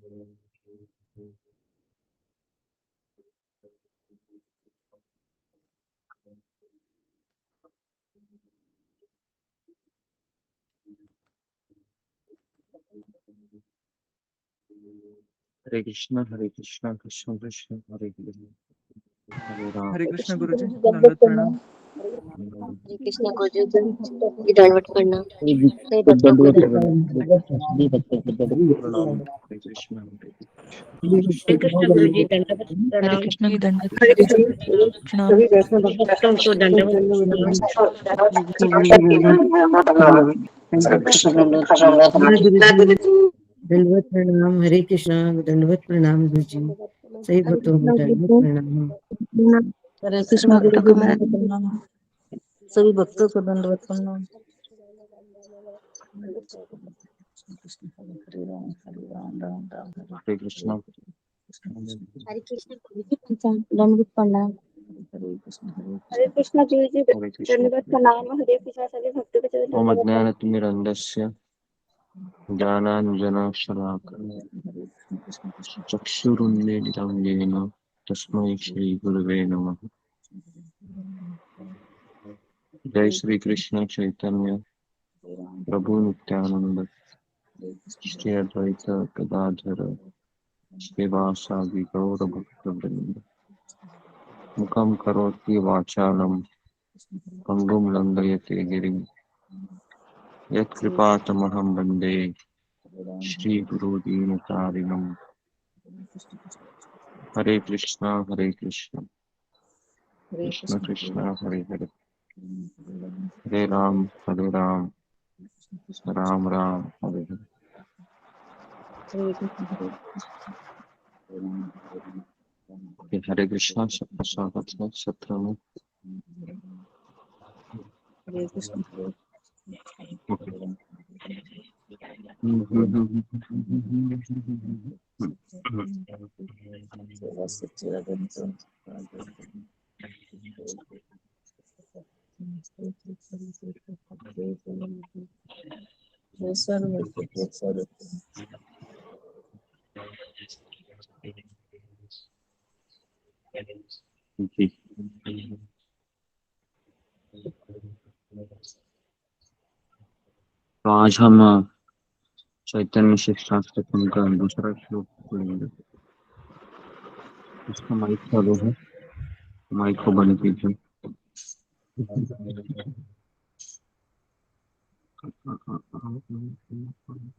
हरे कृष्णा कृष्ण कृष्ण हरे हरे, हरे राम हरे कृष्ण गुरु जी, दंडवत दंडवत प्रणाम। हरे कृष्ण गुरु जी दंडवत प्रणाम। सही भक्तों को दंडवत दंडवत। प्रणाम। हरे कृष्ण हरे कृष्ण गुरु जी दंडवत हरे प्रणाम। कृष्ण दंडवत हरे कृष्ण प्रणाम। सभी वैष्णव भक्तों को दंडवत प्रणाम। हरे दंडवत प्रणाम। हरे कृष्ण दंडवत प्रणाम गुरु जी। सही भक्तों को दंडवत प्रणाम। हरे सभी कृष्ण गुरु भक्तों जी को मेरा दंडवत प्रणाम। सभी भक्तों को दंडवत प्रणाम। हरे राम राम राम हरे कृष्ण हरे कृष्ण गुरु जी दंडवत प्रणाम। हरे कृष्ण हरे कृष्ण गुरु जी हरे कृष्ण। दंडवत प्रणाम। हरे कृष्ण सभी भक्तों को ओम दंडवत प्रणाम। अज्ञानतिमिरन्धस्य ज्ञानाञ्जनशलाकया चक्षुरुन्मीलितं येन तस्मै श्रीगुरवे नमः। जय श्री कृष्ण चैतन्य प्रभु नित्यानंद श्री अद्वैत गदाधर श्रीवासादि गौर भक्तवृंद। मुखं करोति वाचालं पंगुं लंघयते गिरिं यत्कृपातमहं वन्दे श्रीगुरुदीनतारिणम्। हरे कृष्णा कृष्ण कृष्ण हरे हरे, हरे राम राम राम हरे हरे। हरे कृष्णा सबका स्वागत है सत्र में। हरे कृष्ण जी। तो आज हम चैतन्य शिक्षास्त्र का दूसरा श्लोक पढ़ेंगे। इसका माइक चालू है, माइक को बंद कीजिए।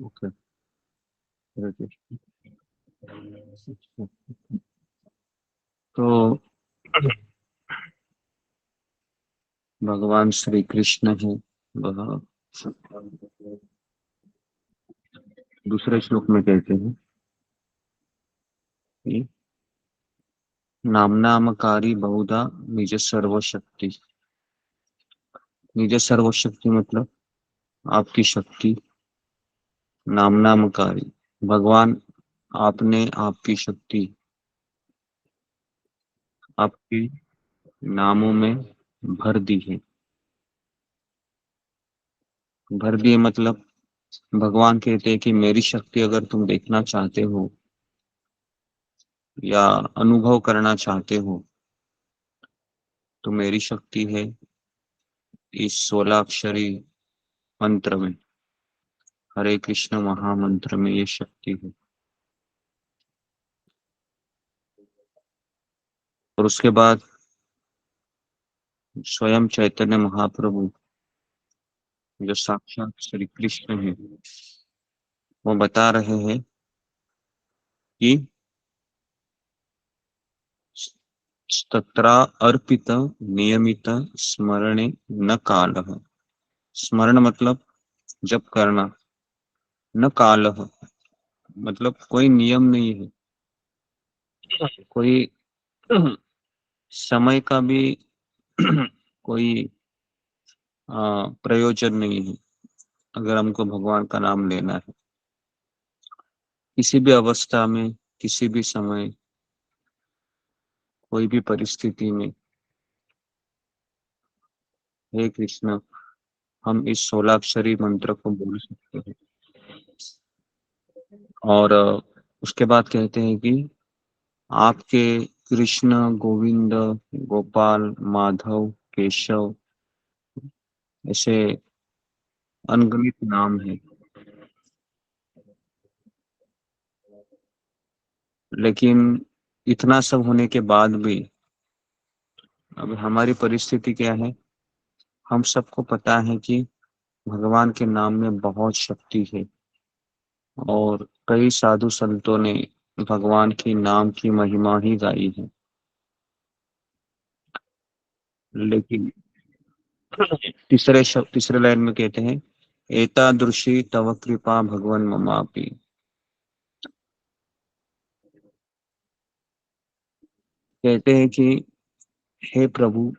ओके। तो भगवान श्री कृष्ण है वह दूसरे श्लोक में कहते हैं कि नामनामकारी बहुधा निज सर्वशक्ति। निज सर्वशक्ति मतलब आपकी शक्ति। नामनामकारी भगवान आपने आपकी शक्ति आपके नामों में भर दी है। भर दिए मतलब भगवान कहते हैं कि मेरी शक्ति अगर तुम देखना चाहते हो या अनुभव करना चाहते हो तो मेरी शक्ति है इस 16 अक्षरी मंत्र में, हरे कृष्ण महामंत्र में ये शक्ति है। और उसके बाद स्वयं चैतन्य महाप्रभु जो साक्षात श्री कृष्ण है वो बता रहे हैं कि तत्रा अर्पित नियमित स्मरणे न कालः। स्मरण मतलब जप करना, न कालः मतलब कोई नियम नहीं है, कोई समय का भी कोई प्रयोजन नहीं है। अगर हमको भगवान का नाम लेना है किसी भी अवस्था में, किसी भी समय, कोई भी परिस्थिति में, हे कृष्ण हम इस 16 अक्षरी मंत्र को बोल सकते हैं। और उसके बाद कहते हैं कि आपके कृष्ण, गोविंद, गोपाल, माधव, केशव ऐसे अनगिनत नाम है, लेकिन इतना सब होने के बाद भी अब हमारी परिस्थिति क्या है? हम सबको पता है कि भगवान के नाम में बहुत शक्ति है और कई साधु संतों ने भगवान की नाम की महिमा ही गाई है। लेकिन तीसरे लाइन में कहते हैं, एतादृशी तव कृपा भगवन ममापि। कहते हैं कि हे प्रभु,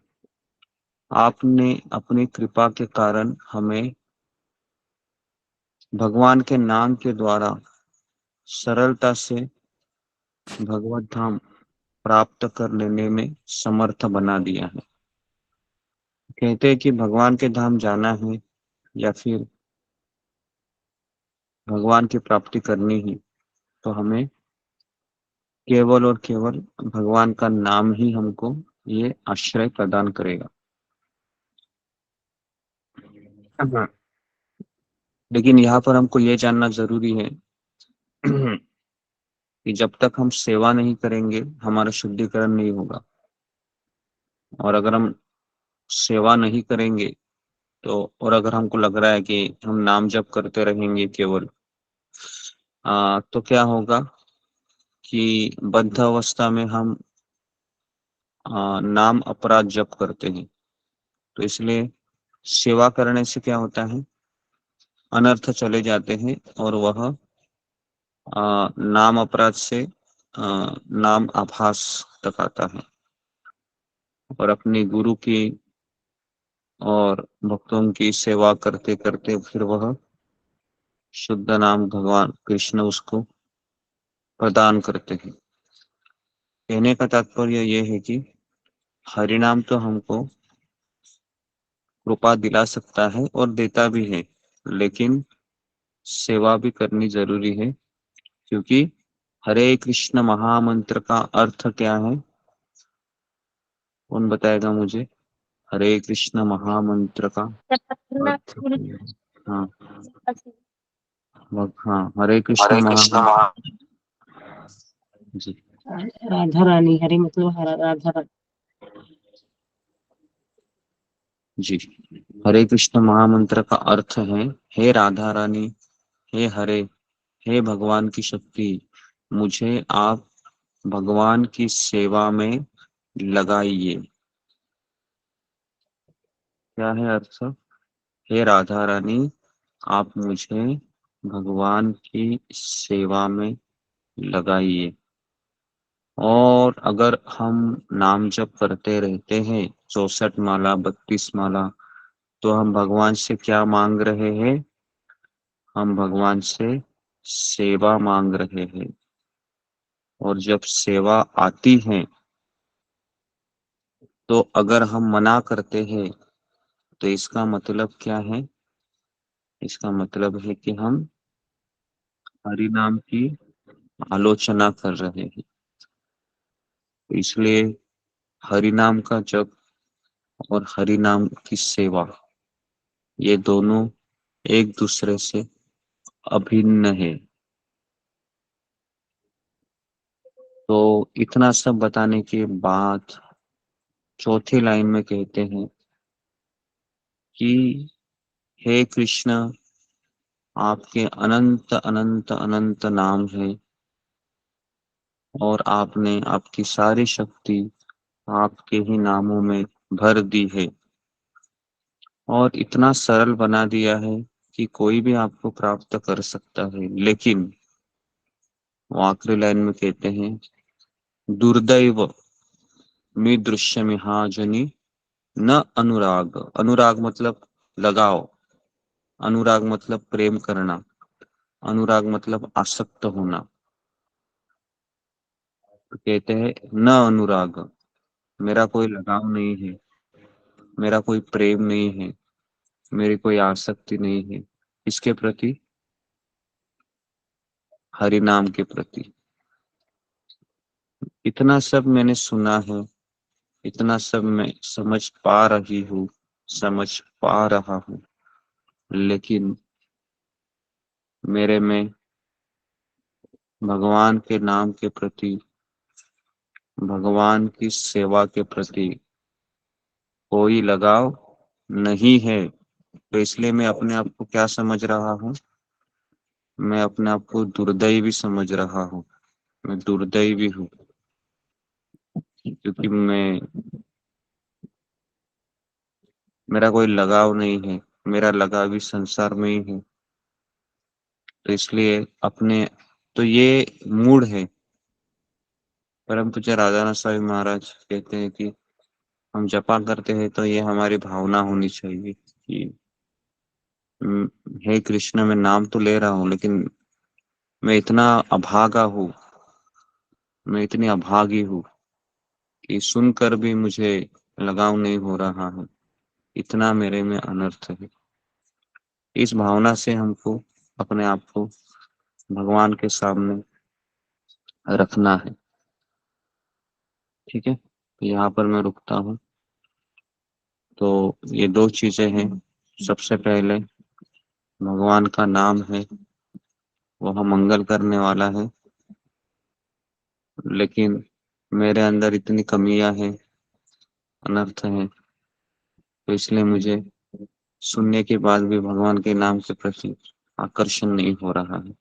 आपने अपनी कृपा के कारण हमें भगवान के नाम के द्वारा सरलता से भगवत धाम प्राप्त कर लेने में समर्थ बना दिया है। कहते हैं कि भगवान के धाम जाना है या फिर भगवान की प्राप्ति करनी ही, तो हमें केवल और केवल भगवान का नाम ही हमको ये आश्रय प्रदान करेगा। हाँ। लेकिन यहाँ पर हमको ये जानना जरूरी है कि जब तक हम सेवा नहीं करेंगे हमारा शुद्धिकरण नहीं होगा, और अगर हम सेवा नहीं करेंगे तो, और अगर हमको लग रहा है कि हम नाम जप करते रहेंगे केवल, तो क्या होगा कि बद्ध अवस्था में हम नाम अपराध जप करते हैं। तो इसलिए सेवा करने से क्या होता है, अनर्थ चले जाते हैं और वह नाम अपराध से नाम आभास तक आता है, और अपनी गुरु की और भक्तों की सेवा करते करते फिर वह शुद्ध नाम भगवान कृष्ण उसको प्रदान करते हैं। कहने का तात्पर्य यह है कि हरिनाम तो हमको कृपा दिला सकता है और देता भी है, लेकिन सेवा भी करनी जरूरी है, क्योंकि हरे कृष्ण महामंत्र का अर्थ क्या है? कौन बताएगा मुझे? हरे कृष्ण महामंत्र का अर्थ क्या है? हाँ, हाँ, हरे कृष्ण हरे कृष्ण महामंत्र। महा जी राधा रानी, हरे मतलब राधा रानी। जी, हरे कृष्ण महामंत्र का अर्थ है, हे राधा रानी, हे हरे, हे भगवान की शक्ति, मुझे आप भगवान की सेवा में लगाइए। क्या है अर्थ? हे राधा रानी, आप मुझे भगवान की सेवा में लगाइए। और अगर हम नाम जप करते रहते हैं 64 माला, 32 माला, तो हम भगवान से क्या मांग रहे हैं? हम भगवान से सेवा मांग रहे हैं। और जब सेवा आती है तो अगर हम मना करते हैं तो इसका मतलब क्या है? इसका मतलब है कि हम हरि नाम की आलोचना कर रहे हैं। तो इसलिए हरि नाम का जप और हरि नाम की सेवा, ये दोनों एक दूसरे से अभिन्न है। तो इतना सब बताने के बाद चौथी लाइन में कहते हैं कि हे कृष्ण, आपके अनंत अनंत अनंत नाम है और आपने आपकी सारी शक्ति आपके ही नामों में भर दी है और इतना सरल बना दिया है कि कोई भी आपको प्राप्त कर सकता है। लेकिन वो आखिरी लाइन में कहते हैं, दुर्दैव मी दृश्य मिहाजनी न अनुराग। अनुराग मतलब लगाव, अनुराग मतलब प्रेम करना, अनुराग मतलब आसक्त होना। तो कहते हैं न अनुराग, मेरा कोई लगाव नहीं है, मेरा कोई प्रेम नहीं है, मेरी कोई आसक्ति नहीं है। इसके प्रति? हरि नाम के प्रति। इतना सब मैंने सुना है, इतना सब मैं समझ पा रही हूँ, समझ पा रहा हूँ, लेकिन मेरे में भगवान के नाम के प्रति, भगवान की सेवा के प्रति कोई लगाव नहीं है। तो इसलिए मैं अपने आप को क्या समझ रहा हूँ, मैं अपने आप को दुर्दैवी भी समझ रहा हूँ। मैं दुर्दैवी भी हूँ, क्योंकि मेरा कोई लगाव नहीं है, मेरा लगाव भी संसार में ही है। तो इसलिए अपने, तो ये मूड है। परम पूज्य राधानाथ स्वामी महाराज कहते हैं कि हम जपा करते हैं तो ये हमारी भावना होनी चाहिए कि हे कृष्ण, मैं नाम तो ले रहा हूँ, लेकिन मैं इतना अभागा हूँ, मैं इतनी अभागी हूँ कि सुनकर भी मुझे लगाव नहीं हो रहा है। इतना मेरे में अनर्थ है। इस भावना से हमको अपने आप को भगवान के सामने रखना है। ठीक है, तो यहाँ पर मैं रुकता हूँ। तो ये दो चीजें हैं। सबसे पहले भगवान का नाम है, वह मंगल करने वाला है, लेकिन मेरे अंदर इतनी कमियां हैं, अनर्थ हैं, तो इसलिए मुझे सुनने के बाद भी भगवान के नाम के प्रति आकर्षण नहीं हो रहा है।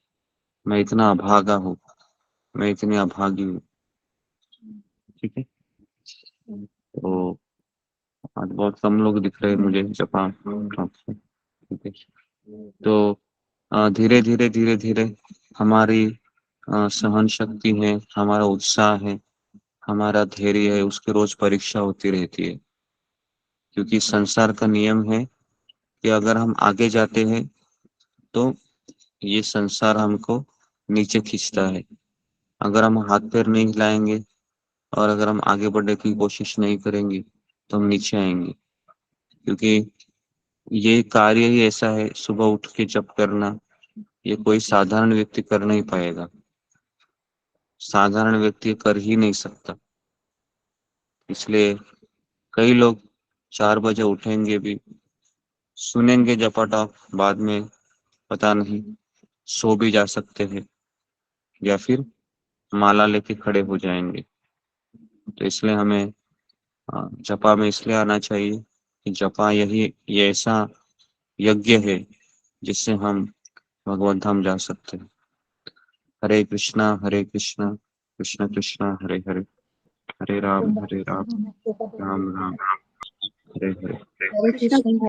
मैं इतना अभागा हूँ, मैं इतनी अभागी हूँ। ठीक है, तो आज बहुत कम लोग दिख रहे हैं मुझे जापान। ठीक है, तो धीरे धीरे धीरे धीरे हमारी सहन शक्ति है, हमारा उत्साह है, हमारा धैर्य है, उसकी रोज परीक्षा होती रहती है। क्योंकि संसार का नियम है कि अगर हम आगे जाते हैं तो ये संसार हमको नीचे खींचता है। अगर हम हाथ पैर नहीं हिलाएंगे और अगर हम आगे बढ़ने की कोशिश नहीं करेंगे तो हम नीचे आएंगे। क्योंकि ये कार्य ही ऐसा है, सुबह उठ के जप करना, ये कोई साधारण व्यक्ति कर नहीं पाएगा, साधारण व्यक्ति कर ही नहीं सकता। इसलिए कई लोग 4 बजे उठेंगे भी, सुनेंगे जपाटा, बाद में पता नहीं सो भी जा सकते हैं या फिर माला लेके खड़े हो जाएंगे। तो इसलिए हमें जपा में इसलिए आना चाहिए कि जपा यही ये ऐसा यज्ञ है जिससे हम भगवत धाम जा सकते हैं। हरे कृष्णा कृष्ण कृष्ण हरे हरे, हरे राम राम राम हरे हरे। हरे कृष्ण।